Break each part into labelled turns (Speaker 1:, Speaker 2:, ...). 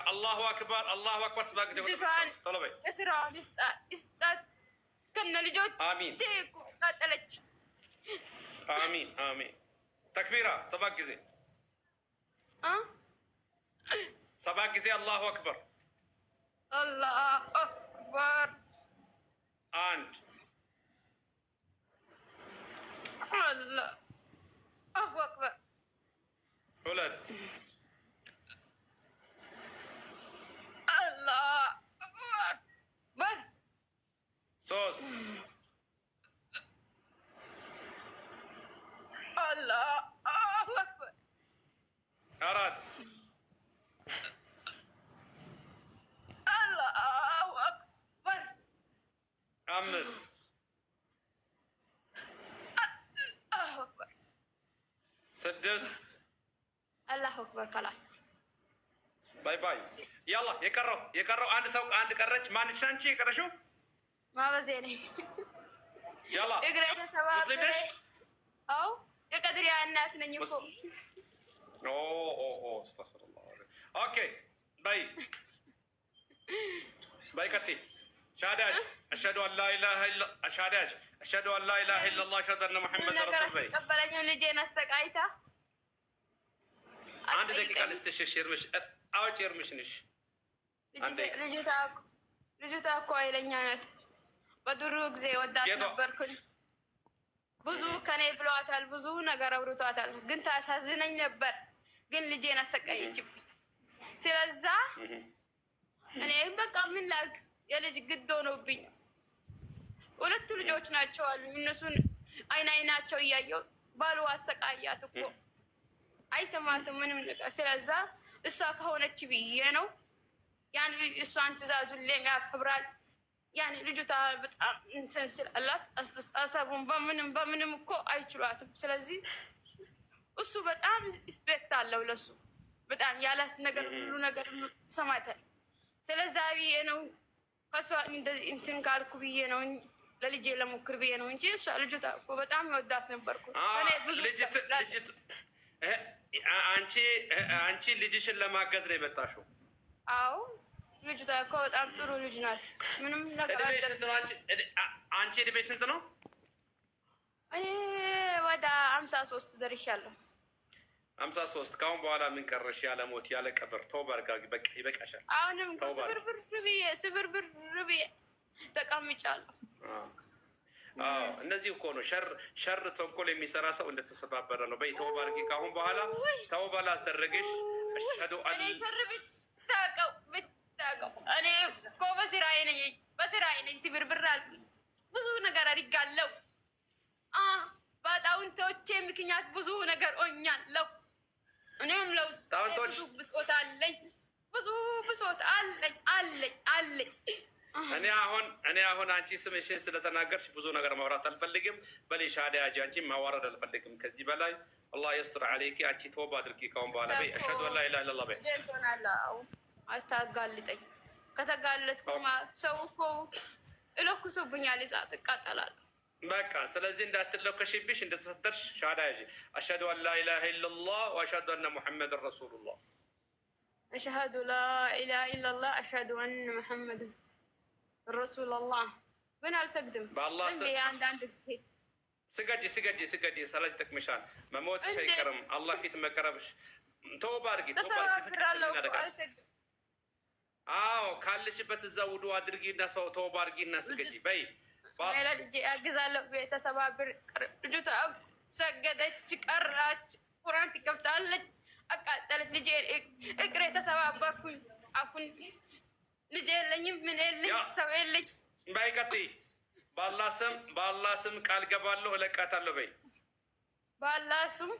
Speaker 1: አላሁ አክበር አላሁ አክበር ሰባት ጊዜ ቶሎ በይ።
Speaker 2: እስራውን ይስጣት ከነ ልጆች
Speaker 1: አሚን
Speaker 2: ቃጠለች።
Speaker 1: አሚን አሚን። ተክቢራ ሰባት ጊዜ ሰባት ጊዜ አላሁ አክበር
Speaker 2: አላሁ አክበር
Speaker 1: አንድ
Speaker 2: አላሁ አክበር
Speaker 1: ሁለት
Speaker 2: አላሁ አክበር
Speaker 1: ሶስት
Speaker 2: አላሁ አክበር
Speaker 1: አራት
Speaker 2: አላሁ አክበር
Speaker 1: አምስት
Speaker 2: አላሁ አክበር
Speaker 1: ስድስት
Speaker 2: አላሁ አክበር ከላስ
Speaker 1: ባይ ባይ። ያላ የቀረው አንድ ሰው አንድ ቀረች። ማንች አንቺ የቀረሽው?
Speaker 2: ማበዜ ነኝ።
Speaker 1: ያላ
Speaker 2: እግሬ ተሰባበረ። አው የቀድሪያ እናት ነኝ እኮ።
Speaker 1: አስተግፊሩላህ። ኦኬ ባይ ባይ ከቲ ሻዳጅ አሽሀዱ አን ላ ኢላሀ ኢላ ሻዳጅ አሽሀዱ አን ላ ኢላሀ ኢለላህ አሽሀዱ አነ ሙሐመድ ረሱሉላህ። በይ
Speaker 2: ተቀበለኝ ልጄን አስተቃይታ
Speaker 1: አንድ ደቂቃ ልስትሽሽ እርምሽ አውጪ እርምሽንሽ።
Speaker 2: ልጅቷ እኮ ኃይለኛ ናት። በድሮ ጊዜ ወዳት ነበርኩኝ። ብዙ ከኔ ብሏታል፣ ብዙ ነገር አውርቷታል። ግን ታሳዝነኝ ነበር። ግን ልጄን አሰቃየችብኝ። ስለዛ እኔ በቃ ምን ላድርግ? የልጅ ግድ ሆኖብኝ። ሁለቱ ልጆች ናቸው አሉኝ። እነሱን አይናቸው እያየው ባሉ አሰቃያት እኮ አይሰማትም ምንም ነገር። ስለዛ እሷ ከሆነች ብዬ ነው ያን እሷን ትእዛዙን ያከብራል። ያን ልጅቷ በጣም እንትን ስላላት አስተሳሰቡን በምንም እኮ አይችሏትም። ስለዚህ እሱ በጣም ሪስፔክት አለው ለሱ በጣም ያላት ነገር ሁሉ ነገር ሰማታል። ስለዛ ብዬ ነው ከሷ እንትን ካልኩ ብዬ ነው ለልጄ ለሞክር ብዬ ነው እንጂ እሷ ልጅቷ እኮ በጣም ወዳት ነበርኩ።
Speaker 1: አንቺ ልጅሽን ለማገዝ ነው የመጣሽው?
Speaker 2: አዎ ልጅቷ እኮ በጣም ጥሩ ልጅ ናት። ምንም ነገር
Speaker 1: አንቺ እድሜሽ ስንት ነው?
Speaker 2: እኔ ወደ 53 ደርሻለሁ።
Speaker 1: 53 ከአሁን በኋላ ምን ቀረሽ? ያለ ሞት ያለ ቀብር ተውባ አድርጋ በቃ ይበቃሻል።
Speaker 2: አሁንም ስብርብር ብዬ ተቀምጫለሁ።
Speaker 1: እነዚህ እኮ ነው ሸር ተንኮል የሚሰራ ሰው እንደተሰባበረ ነው። በይ ተውባ አድርጊ። ከአሁን በኋላ ተውባ ላስደረገሽ አሽሀዱ አን ብታውቀው እኔ እኮ በስራዬ ነኝ ስብርብር አልኩኝ። ብዙ ነገር አድርጋለሁ። በጣውንቶቼ ምክንያት ብዙ ነገር ሆኛለሁ። እኔም ለውስጥ ብዙ ብሶት አለኝ። ብዙ ብሶት አለኝ። እኔ አሁን አንቺ ስምሽን ስለተናገርሽ ብዙ ነገር ማውራት አልፈልግም። በሌ ሻዳጅ አንቺ ማዋረድ አልፈልግም ከዚህ በላይ። አላህ የስጥር አለይኪ። አንቺ ተውባ አድርጊ ከአሁን በኋላ። በይ አሽሀዱ አን ላ ኢላሀ ኢለላህ በይ።
Speaker 2: አታጋልጠኝ። ከተጋለጥኩማ ሰው እኮ እለኩሶብኛል፣ እሳት እቃጠላለሁ።
Speaker 1: በቃ ስለዚህ እንዳትለከሽብሽ እንደተሰተርሽ ሻዳጅ አሽሀዱ አን ላ ኢላሀ ኢለላህ ወአሽሀዱ አነ ሙሐመድን ረሱሉላህ።
Speaker 2: አሽሀዱ ላ ኢላሀ ኢለላህ አሽሀዱ አነ ሙሐመድን ረሱሉላህ። ግን አልሰግድም። አንዳንድ ጊዜ ስገጂ። ሰላት ይጠቅምሻል። መሞትሽ አይቀርም። አላህ ፊት መቅረብሽ። ተውባ አድርጊ። አዎ ካለሽበት እዛ ውዱ አድርጊና ሰው ተውባ አድርጊና ስገጂ። በይ ልጄ አግዛለሁ። ቤተሰባብር ልጅቷ ሰገደች፣ ቀራች፣ ቁርአን ትከፍታለች፣ አቃጠለች። ልጄ እግሬ ተሰባበርኩኝ። አሁን ልጅ የለኝም፣ ምን የለኝ፣ ሰው የለኝ።
Speaker 1: በይ ቀጥይ። በአላህ ስም ቃል ገባለሁ እለቃታለሁ። በይ
Speaker 2: በአላህ ስም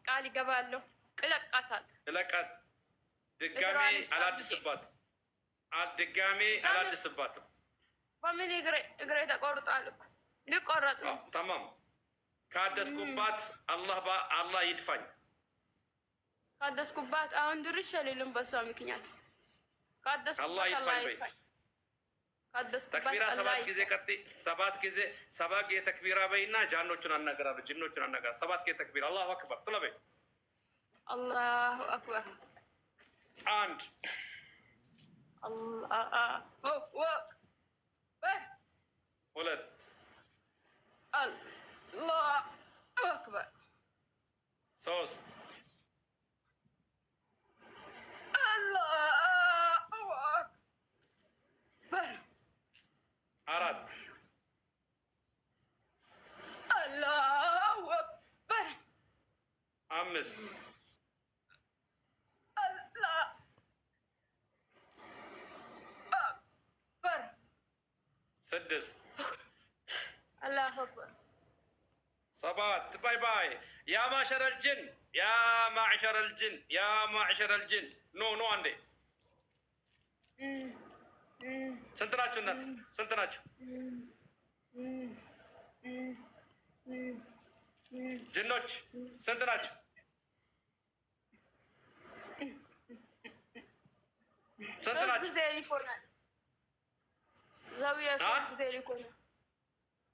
Speaker 2: ቃል ገባለሁ እለቃታለሁ።
Speaker 1: ድጋሜ አላድስባትም። በምን
Speaker 2: እግሬ ተቆርጧል እኮ ሊቆረጥ ነው።
Speaker 1: ተማም ካደስኩባት አላህ ይድፋኝ።
Speaker 2: ካደስኩባት አሁን ድርሽ የሌለም በሷ ምክንያት
Speaker 1: አላህ ይድፋኝ። ተክቢራ ሰባት ጊዜ ቀጥይ። ሰባት ጊዜ ተክቢራ በይና ጅኖቹን አናገራለሁ። ሰባት ጊዜ ተክቢራ። አላሁ አክበር ትለበይ።
Speaker 2: አላሁ አክበር።
Speaker 1: አንድ ሁለት
Speaker 2: አላሁ አክበር
Speaker 1: ሶስት
Speaker 2: አላሁ አክበር
Speaker 1: አራት
Speaker 2: አላሁ አክበር
Speaker 1: አምስት ስድስት
Speaker 2: አላሁ አክበር
Speaker 1: ሰባት ባይ ባይ ያ ማዕሸረል ጅን ያ ማዕሸረል ጅን ያ ማዕሸረል ጅን ኖ አንዴ ስንት ናችሁ እናንተ ስንት ናችሁ ጅኖች ስንት ናችሁ ስንት ናችሁ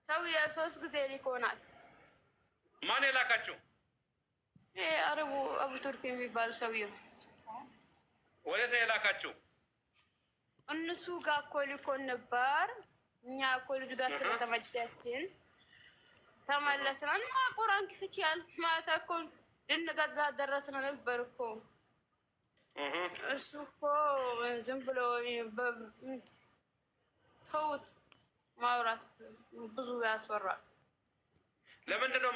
Speaker 2: ሰውዬ ሶስት ጊዜ ሊኮናል።
Speaker 1: ማን የላካችሁ?
Speaker 2: አረቡ አቡ ቱርክ የሚባሉ ሰውዬው።
Speaker 1: ወዴት ነው የላካችሁ?
Speaker 2: እነሱ ጋር እኮ ሊኮን ነበር። እኛ እኮ ልጁ ጋር ስለተመቻችን ተመለስን እና ቁርአን ክፍቻል ማታ እኮ ልንገዛ ደረስን ነበር እኮ። እሱ እኮ ዝም ብሎ ተውት። ማውራት ብዙ ያስወራል።
Speaker 1: ለምንድን ነው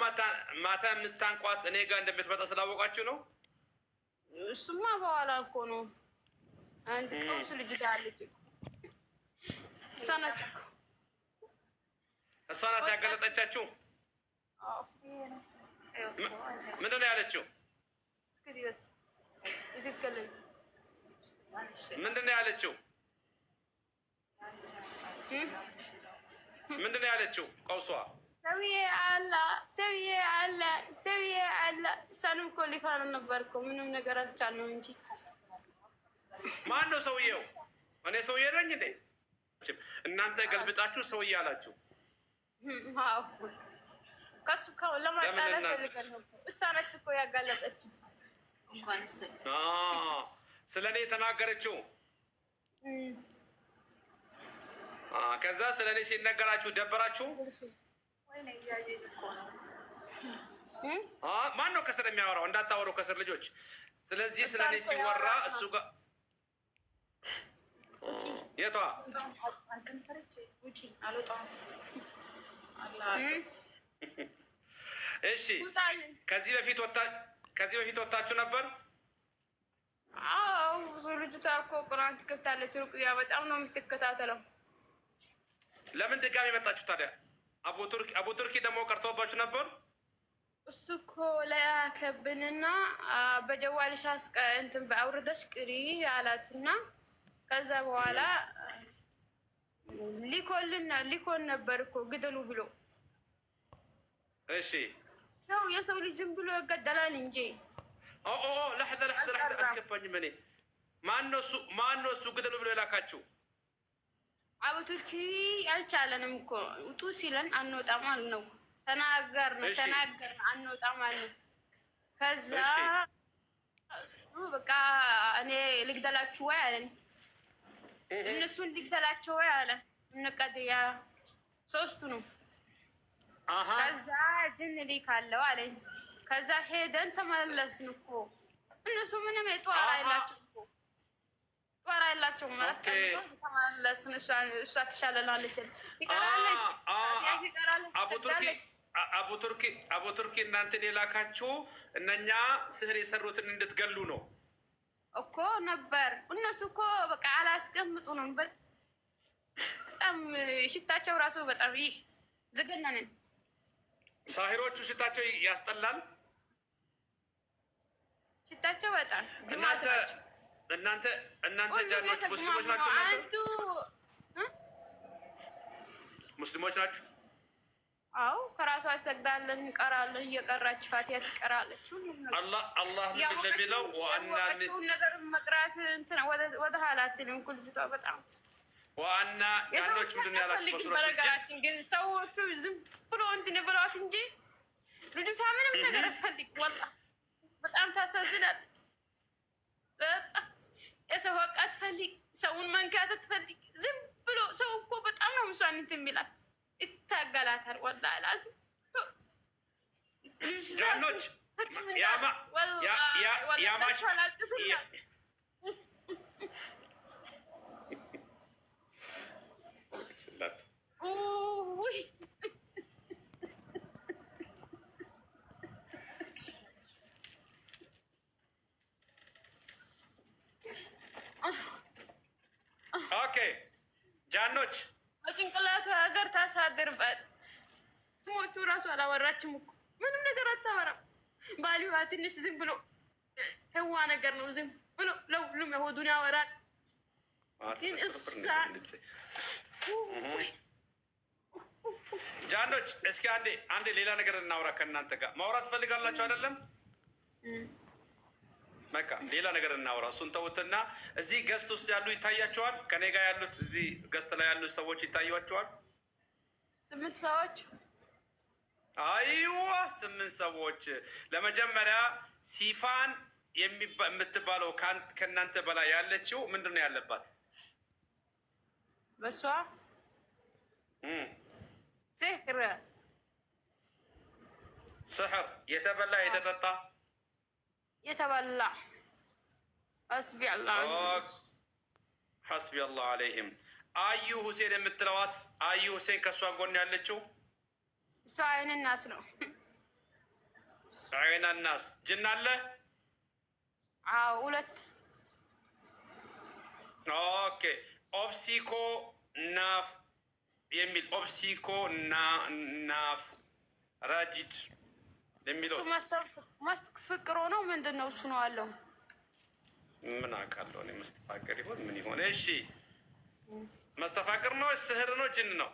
Speaker 1: ማታ የምታንቋት? እኔ ጋር እንደምትመጣ ስላወቃችሁ ነው?
Speaker 2: እሱማ በኋላ እኮ ነው። አንድ ቀውስ ልጅ አለች እሷ
Speaker 1: ናት ያጋለጠቻችሁ? ምንድን ነው ያለችው? ምንድን ነው ያለችው? ምንድን ነው ያለችው? ቀውሷ
Speaker 2: ሰውዬ አለ። እሷንም እኮ ሊካን ነበር እኮ ምንም ነገር አልቻልነው እንጂ።
Speaker 1: ማን ነው ሰውዬው? እኔ ሰውዬ ነኝ እንዴ? እናንተ ገልብጣችሁ ሰውዬ አላችሁ። ከሱ ለማጣላት ፈልገን ነበር። እሷ ነች እኮ ያጋለጠችው። ስለ እኔ የተናገረችው። ከዛ ስለ እኔ ሲነገራችሁ ደበራችሁ? ማን ነው ከስር የሚያወራው? እንዳታወሩ ከስር ልጆች። ስለዚህ ስለ እኔ ሲወራ እሱ ጋር የቷ እሺ፣ ከዚህ በፊት ወጣችሁ ነበር?
Speaker 2: አዎ፣ ብዙ ልጅቷ እኮ ቁርአን ትከፍታለች። ሩቅያ በጣም ነው የምትከታተለው።
Speaker 1: ለምን ድጋሚ መጣችሁ ታዲያ? አቡ ቱርኪ ደግሞ ቀርቶባችሁ ነበር?
Speaker 2: እሱ እኮ ላያከብንና በጀዋልሽ እንትን በአውርደሽ ቅሪ አላትና ከዛ በኋላ ሊኮን ነበር እኮ ግደሉ ብሎ።
Speaker 1: እሺ፣
Speaker 2: የሰው ልጅ ዝም ብሎ ይገደላል እንጂ።
Speaker 1: ለሕظة አልገባኝም እኔ። ማነው እሱ ግደሉ ብሎ የላካችሁ?
Speaker 2: አቡ ቱርኪ አልቻለንም እኮ ውጡ ሲለን አንወጣም አልነው። ተናገርን አንወጣም አልነው። ከዛ በቃ እኔ ልግደላችሁ ወይ አለን። እነሱን ልግደላቸው ወይ አለ። እንቀድያ ሶስቱ ነው። ከዛ ጅን ልካለው አለኝ። ከዛ ሄደን ተመለስን እኮ። እነሱ ምንም ጧር አይላቸውም ማስቀምጦ ተመለስን። እሷ ትሻለናለች ይቀራለች።
Speaker 1: አቡ ቱርኪ እናንተን የላካችሁ እነኛ ስህር የሰሩትን እንድትገሉ ነው
Speaker 2: እኮ ነበር። እነሱ እኮ በቃ አላስቀምጡንም። በጣም ሽታቸው ራሱ በጣም ይህ ዘገነንን።
Speaker 1: ሳሂሮቹ ሽታቸው ያስጠላል። ሽታቸው
Speaker 2: በጣም
Speaker 1: እናንተ ጃኖች ሙስሊሞች ናችሁ? ሙስሊሞች ናችሁ?
Speaker 2: አዎ፣ ከራሷ አስተግዳለን እንቀራለን። እየቀራች ፋቲያ ትቀራለች።
Speaker 1: አላህ እንደሚለው
Speaker 2: ያወቀችውን ነገር መቅራት እንትን ወደ ኋላ አትልም እኮ ልጅቷ በጣም
Speaker 1: ዋና ጃኖች ምንድን ነው ያላችሁ?
Speaker 2: በነገራችን ግን ሰዎቹ ዝም ብሎ እንትን ብለዋት እንጂ ልጅቷ ምንም ነገር አትፈልግም። ወላሂ በጣም ታሳዝናለች። በጣም የሰው ሀቅ አትፈልግ፣ ሰውን መንካት ትፈልግ ዝም ብሎ ሰው እኮ በጣም ነው ምሷን እንትን የሚላት ይታገላታል። ወላሂ ላዚም
Speaker 1: ጃኖች ያማሽ ኦኬ ጃኖች
Speaker 2: በጭንቅላቱ ሀገር ታሳድርበት። ስሞቹ እራሱ አላወራችም እኮ ምንም ነገር አታወራም። ባሊዋ ትንሽ ዝም ብሎ ህዋ ነገር ነው። ዝም ብሎ ለሁሉም የሆዱን ያወራል። ግን እሳ
Speaker 1: ጃኖች እስኪ አንዴ ሌላ ነገር እናውራ። ከእናንተ ጋር ማውራት ትፈልጋላችሁ አይደለም? በቃ ሌላ ነገር እናውራ። እሱን ተውትና እዚህ ገስት ውስጥ ያሉ ይታያቸዋል። ከኔ ጋር ያሉት እዚህ ገስት ላይ ያሉት ሰዎች ይታያቸዋል።
Speaker 2: 8 ሰዎች።
Speaker 1: አይዋ 8 ሰዎች። ለመጀመሪያ ሲፋን የምትባለው ከእናንተ በላይ ያለችው ምንድን ነው ያለባት?
Speaker 2: በሷ
Speaker 1: ስሕር የተበላ የተጠጣ
Speaker 2: የተበላ ሐስቢ
Speaker 1: አላህ አለይህም። አዩ ሁሴን የምትለዋስ? አዩ ሁሴን ከእሷ ጎን ያለችው
Speaker 2: እሷ አይን ናስ ነው።
Speaker 1: አይን ናስ ጅን አለ?
Speaker 2: አዎ 2።
Speaker 1: ኦኬ ኦብሲኮ ናፍ የሚል ኦብሲኮ ናፍ ራጂድ የሚለው
Speaker 2: ፍቅሮ ነው ምንድን ነው? እሱ ነው አለው።
Speaker 1: ምን አውቃለሁ እኔ። መስተፋቅር ይሆን ምን ይሆን? እሺ መስተፋቅር ነው? ስህር ነው? ጅን ነው?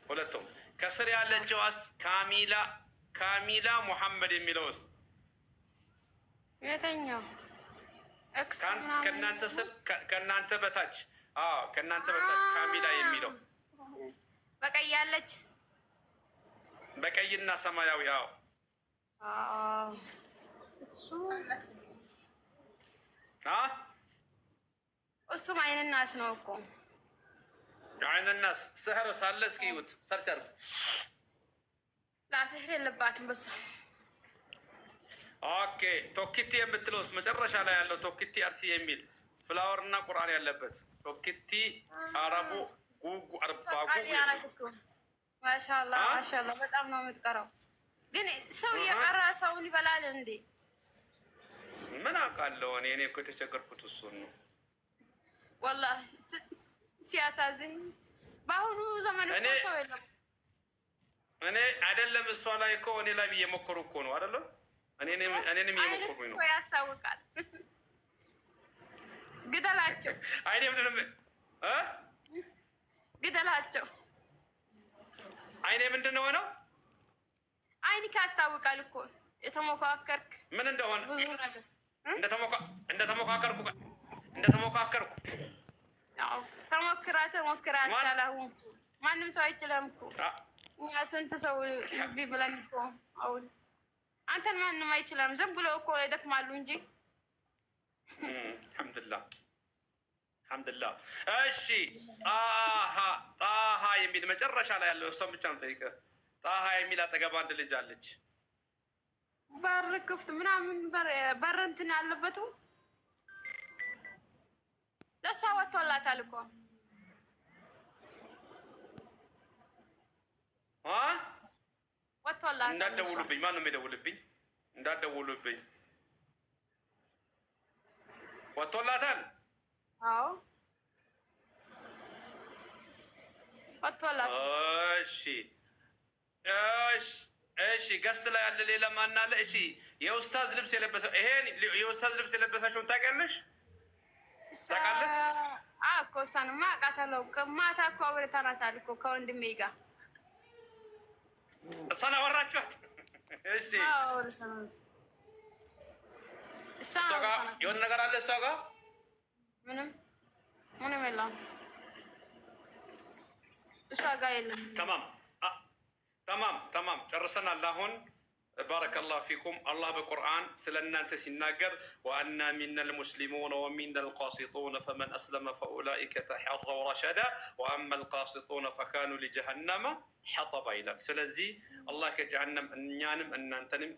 Speaker 1: ሁለቱም። ከስር ያለችዋስ ካሚላ ሙሐመድ የሚለውስ
Speaker 2: የተኛው?
Speaker 1: ከእናንተ ስር ከእናንተ በታች? አዎ ከእናንተ በታች ካሚላ የሚለው
Speaker 2: በቀይ ያለች
Speaker 1: በቀይና ሰማያዊ። አዎ
Speaker 2: እሱም አይን ናስ ነው እኮ።
Speaker 1: አይን ናስ ስህር ሳለ እስኪ ይዩት፣ ሰርች አድርጉ።
Speaker 2: ስህር የለባትም በሷ።
Speaker 1: ኦኬ ቶኪቲ የምትለውስ መጨረሻ ላይ ያለው ቶኪቲ አርሲ የሚል ፍላወር እና ቁርአን ያለበት ቶኪቲ አረቡ ጉጉ አርባጉ።
Speaker 2: ማሻአላህ ማሻአላህ በጣም ነው የምትቀራው። ግን ሰው የቀራ ሰውን ይበላል እንዴ?
Speaker 1: ምን አውቃለሁ እኔ እኮ የተቸገርኩት እሱን ነው
Speaker 2: ወላሂ። ሲያሳዝን በአሁኑ ዘመን እኮ ሰው የለም። እኔ
Speaker 1: አይደለም እሷ ላይ እኮ እኔ ላይ እየሞከሩ እኮ ነው አይደለም? እኔንም እየሞከሩኝ ነው።
Speaker 2: ያስታውቃል። ግደላቸው።
Speaker 1: አይኔ ምንድነው
Speaker 2: ግደላቸው።
Speaker 1: አይኔ ምንድን ነው ሆነው?
Speaker 2: አይን ካስታውቃል እኮ የተሞካከርክ
Speaker 1: ምን እንደሆነ
Speaker 2: ብዙ ነገር
Speaker 1: እንደተሞካከርኩ
Speaker 2: ያው ተሞክራ አላልኩም። ማንም ሰው አይችልም እኮ። እኛ ስንት ሰው ቢብለን እኮ አሁን አንተን ማንም አይችልም። ዝም ብሎ እኮ ይደክማሉ እንጂ። አልሐምዱሊላህ። እሺ ጣሃ የሚል መጨረሻ ላይ ያለው እሷን ብቻ ነው ጠይቀህ። ጣሃ የሚል አጠገብ አንድ ልጅ አለች። በር ክፍት ምናምን በር እንትን ያለበቱ ለእሷ ወጥቶላታል እኮ። ወጥቶላታል።
Speaker 1: እንዳትደውሉብኝ። ማነው የሚደውልብኝ? እንዳትደውሉብኝ። ወጥቶላታል።
Speaker 2: አዎ ወጥቶላታል።
Speaker 1: እሺ ገስት ላይ ያለ ሌላ ማን አለ? እሺ የኡስታዝ ልብስ የለበሰው ይሄን የኡስታዝ ልብስ የለበሳችሁን ታውቂያለሽ? ታውቃለህ?
Speaker 2: እኮ እሷንማ አውቃታለሁ። ማታ እኮ አውርተናታል እኮ ከወንድሜ ጋር።
Speaker 1: እሷን አወራችኋት? እሺ እሷ ጋር የሆነ ነገር አለ? እሷ ጋር
Speaker 2: ምንም የለም። እሷ ጋር የለም።
Speaker 1: ተማም ጨርሰናል። አሁን
Speaker 3: ባረከላሁ ፊኩም። አላህ በቁርአን ስለ እናንተ ሲናገር ወአና ሚነል ሙስሊሙነ ወሚነል ቃሲጡነ ፈመን አስለመ ፈኡላኢከ ተሐረው ረሸዳ ወአመል ቃሲጡነ ፈካኑ ሊጀሀነመ ሐጠባ ይላል። ስለዚህ አላህ ከጀሀነም እኛንም እናንተንም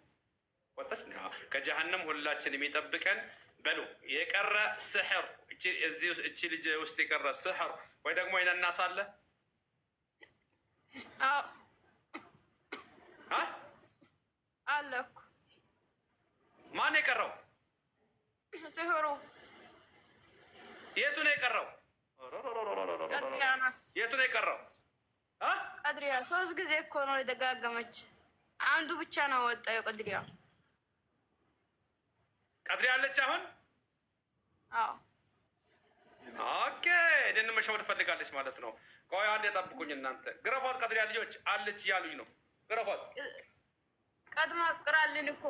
Speaker 3: ወጣች ከጀሀነም ሁላችንም ይጠብቀን። በሉ የቀረ ስሕር እቺ ልጅ ውስጥ የቀረ ስሕር ወይ ደግሞ ይነናስ አለ
Speaker 2: አለ እኮ
Speaker 3: ማን የቀረው?
Speaker 2: ስሕሩ
Speaker 3: የቱ ነው የቀረው? የቱ ነው የቀረው?
Speaker 2: ቀድሪያ 3 ጊዜ እኮ ነው የደጋገመች። አንዱ ብቻ ነው ወጣው። የቀድሪያ
Speaker 3: ቀድሪያ አለች አሁን።
Speaker 2: አዎ
Speaker 3: ኦኬ። እኔን መሸወድ ፈልጋለች ማለት ነው። ቆይ አንዴ ጠብቁኝ እናንተ። ግረፏት፣ ቀድሪያ ልጆች አለች እያሉኝ ነው። ግረፏት።
Speaker 2: ቀድማ ቅራልን እኮ